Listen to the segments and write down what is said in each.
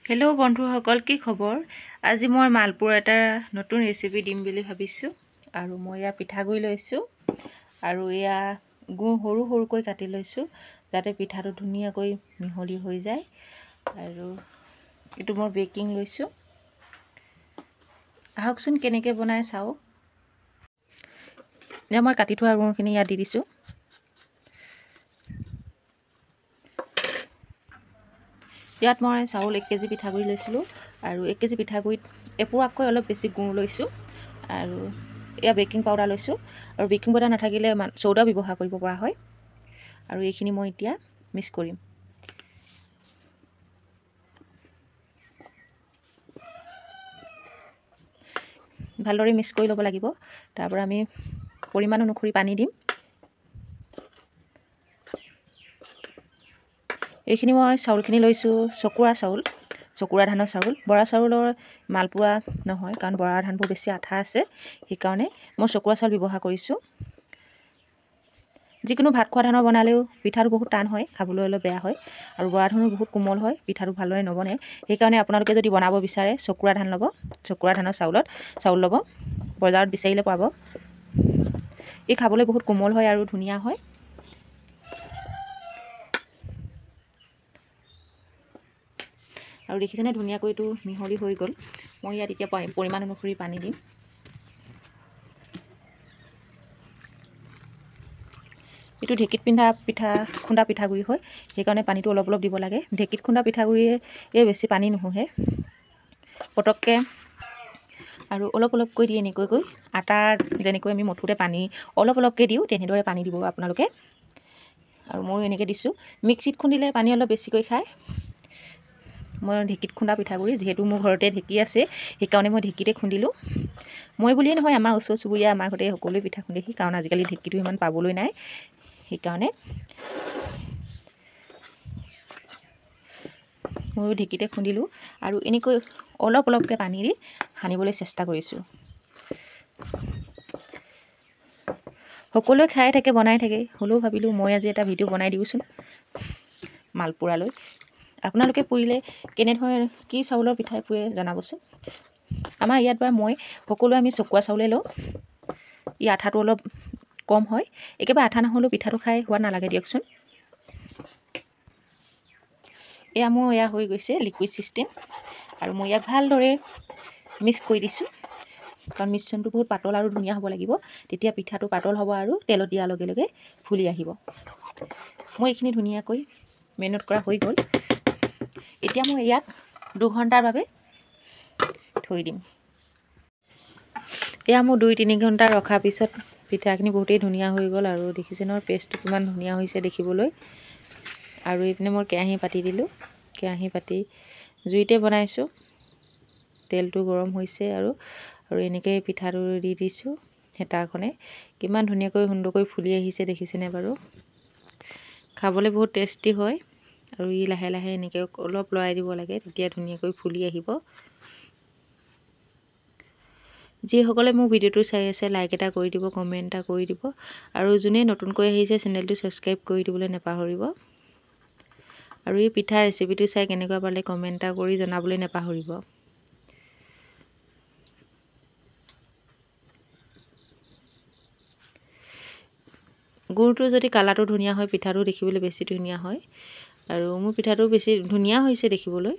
Hello' বন্ধুসকল, কি খবৰ? আজি মই মালপোৱাৰ এটা নতুন ৰেচিপি দিম বুলি ভাবিছোঁ। আৰু মই এয়া পিঠাগুড়ি লৈছোঁ আৰু এয়া গুড় সৰু সৰুকৈ কাটি লৈছোঁ যাতে পিঠাটো ধুনীয়াকৈ মিহলি হৈ যায়। আৰু এইটো মই বেকিং লৈছোঁ। আহকচোন কেনেকৈ বনাই চাওঁ। এতিয়া মই কাটি থোৱা গুড়খিনি ইয়াত দি দিছোঁ। ইয়াত মই চাউল 1 কেজি পিঠাগুড়ি লৈছিলোঁ আৰু 1 কেজি পিঠাগুড়িত এপোৱাতকৈ অলপ বেছি গুড় লৈছোঁ আৰু এয়া বেকিং পাউডাৰ লৈছোঁ। আৰু বেকিং পাউডাৰ নাথাকিলে চ'ডাও ব্যৱহাৰ কৰিব পৰা হয়। আৰু এইখিনি মই এতিয়া মিক্স কৰিম। ভালদৰে মিক্স কৰি ল'ব লাগিব। তাৰপৰা আমি পৰিমাণ অনুসৰি পানী দিম। এইখিনি মই চাউলখিনি লৈছোঁ চকুৰা চাউল, চকুৰা ধানৰ চাউল। বৰা চাউলৰ মালপোৱা নহয়, কাৰণ বৰা ধানবোৰ বেছি আঠা আছে, সেইকাৰণে মই চকুৰা চাউল ব্যৱহাৰ কৰিছোঁ। যিকোনো ভাত খোৱা ধানৰ বনালেও পিঠাটো বহুত টান হয়, খাবলৈ অলপ বেয়া হয়। আৰু বৰা ধানো বহুত কোমল হয়, পিঠাটো ভালদৰে নবনে। সেইকাৰণে আপোনালোকে যদি বনাব বিচাৰে চকুৰা ধান ল'ব, চকুৰা ধানৰ চাউল ল'ব। বজাৰত বিচাৰিলে পাব। ই খাবলৈ বহুত কোমল হয় আৰু ধুনীয়া হয়। আৰু দেখিছেনে ধুনীয়াকৈ এইটো মিহলি হৈ গ'ল। মই ইয়াত এতিয়া পৰিমাণ অনুসৰি পানী দিম। এইটো ঢেঁকীত খুন্দা পিঠাগুড়ি হয়, সেইকাৰণে পানীটো অলপ অলপ দিব লাগে। ঢেঁকীত খুন্দা পিঠাগুড়িয়ে বেছি পানী নোহোহে পটককৈ। আৰু অলপ অলপকৈ দি এনেকৈ আটাৰ যেনেকৈ আমি মঠোতে পানী অলপ অলপকৈ দিওঁ, তেনেদৰে পানী দিব আপোনালোকে। আৰু ময়ো এনেকৈ দিছোঁ। মিক্সিত খুন্দিলে পানী অলপ বেছিকৈ খায়। মই ঢেঁকীত খুন্দা পিঠাগুড়ি, যিহেতু মোৰ ঘৰতে ঢেঁকী আছে, সেইকাৰণে মই ঢেঁকীতে খুন্দিলোঁ। মই বুলিয়ে নহয়, আমাৰ ওচৰ চুবুৰীয়া আমাৰ ঘৰতে সকলোৱে পিঠা খুন্দেহি, কাৰণ আজিকালি ঢেঁকীটো ইমান পাবলৈ নাই। সেইকাৰণে ময়ো ঢেঁকীতে খুন্দিলোঁ আৰু এনেকৈ অলপ অলপকৈ পানী দি সানিবলৈ চেষ্টা কৰিছোঁ। সকলোৱে খাই থাকে, বনাই থাকে, হ'লেও ভাবিলোঁ মই আজি এটা ভিডিঅ' বনাই দিওঁচোন মালপোৱালৈ। আপোনালোকে পুৰিলে কেনেধৰণে কি চাউলৰ পিঠাই পুৰে জনাবচোন। আমাৰ ইয়াত বা সকলোৱে আমি চকুৱা চাউলে লওঁ। ই আঠাটো অলপ কম হয়। একেবাৰে আঠা নহ'লেও পিঠাটো খাই সোৱাদ নালাগে দিয়কচোন। মোৰ হৈ গৈছে লিকুইড ছিষ্টেম। আৰু মই ইয়াক ভালদৰে মিক্স কৰি দিছোঁ, কাৰণ মিশ্ৰণটো বহুত পাতল আৰু ধুনীয়া হ'ব লাগিব। তেতিয়া পিঠাটো পাতল হ'ব আৰু তেলত দিয়াৰ লগে লগে ফুলি আহিব। মই এইখিনি ধুনীয়াকৈ মেৰিনেট কৰা হৈ গ'ল। এতিয়া মই ইয়াক 2 ঘণ্টাৰ বাবে থৈ দিম। মোৰ 2-3 ঘণ্টা ৰখাৰ পিছত পিঠাখিনি বহুতেই ধুনীয়া হৈ গ'ল। আৰু দেখিছে নহয় পেষ্টটো কিমান ধুনীয়া হৈছে দেখিবলৈ। আৰু এইপিনে মই কেৰাহী পাতি দিলোঁ। কেৰাহী পাতি জুইতে বনাইছোঁ। তেলটো গৰম হৈছে আৰু এনেকৈ পিঠাটো দি দিছোঁ হেতাখনে। কিমান ধুনীয়াকৈ সুন্দৰকৈ ফুলি আহিছে দেখিছেনে বাৰু। খাবলৈ বহুত টেষ্টি হয়। আৰু ই লাহে লাহে এনেকৈ অলপ লৰাই দিব লাগে, তেতিয়া ধুনীয়াকৈ ফুলি আহিব। যিসকলে মোৰ ভিডিঅ'টো চাই আছে, লাইক এটা কৰি দিব, কমেণ্ট এটা কৰি দিব। আৰু যোনে নতুনকৈ আহিছে চেনেলটো ছাবস্ক্ৰাইব কৰি দিবলৈ নাপাহৰিব। আৰু এই পিঠা ৰেচিপিটো চাই কেনেকুৱা পালে কমেণ্ট এটা কৰি জনাবলৈ নাপাহৰিব। গুড়টো যদি কালাৰটো ধুনীয়া হয়, পিঠাটো দেখিবলৈ বেছি ধুনীয়া হয়। আৰু মোৰ পিঠাটো বেছি ধুনীয়া হৈছে দেখিবলৈ।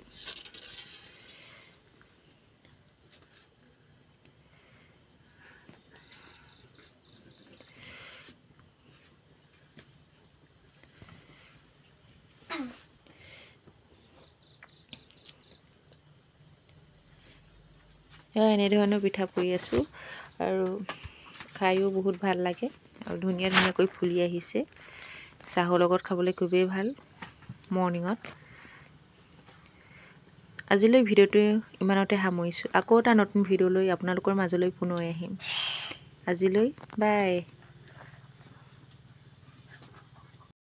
এনেধৰণৰ পিঠা পুৰি আছোঁ আৰু খায়ো বহুত ভাল লাগে আৰু ধুনীয়াকৈ ফুলি আহিছে। চাহৰ লগত খাবলৈ খুবেই ভাল মৰ্ণিঙত। আজিলৈ ভিডিঅ'টো ইমানতে সামৰিছোঁ। আকৌ এটা নতুন ভিডিঅ' লৈ আপোনালোকৰ মাজলৈ পুনৰ আহিম। আজিলৈ বাই।